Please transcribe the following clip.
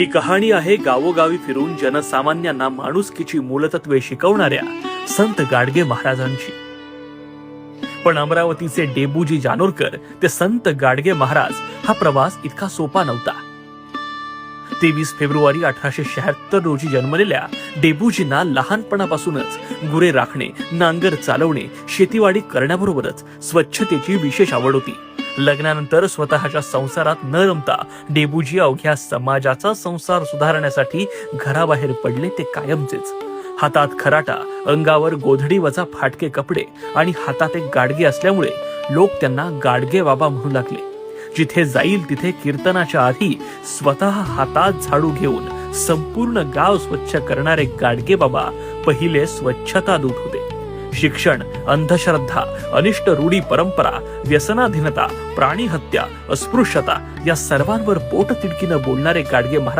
ही कहाणी आहे गावोगावी फिरून जनसामान्यांना माणुसकीची मूलतत्वे शिकवणाऱ्या संत गाडगे महाराजांची। पण अमरावतीचे डेबूजी जानोरकर ते संत गाडगे महाराज हा प्रवास इतका सोपा नव्हता। 23 फेब्रुवारी 1876 रोजी जन्मलेल्या डेबूजींना लहानपणापासूनच गुरे राखणे, नांगर चालवणे, शेतीवाडी करण्याबरोबरच स्वच्छतेची विशेष आवड होती। लग्नानंतर स्वतःच्या संसारात न रमता डेबूजी अवघ्या समाजाचा संसार सुधारण्यासाठी घराबाहेर पडले ते कायमचेच। हातात खराटा, अंगावर गोधडी वजा फाटके कपडे आणि हातात एक गाडगे असल्यामुळे लोक त्यांना गाडगे बाबा म्हणू लागले। जिथे जाईल तिथे कीर्तनाच्या आधी स्वतः हातात झाडू घेऊन संपूर्ण गाव स्वच्छ करणारे गाडगे बाबा पहिले स्वच्छता दूत होते। शिक्षण, अंधश्रद्धा, अनिष्ट रूढी परंपरा, व्यसनाधीनता, प्राणी हत्या, अस्पृश्यता या सर्वांवर पोटतिडकीनं बोलणारे गाडगे महाराज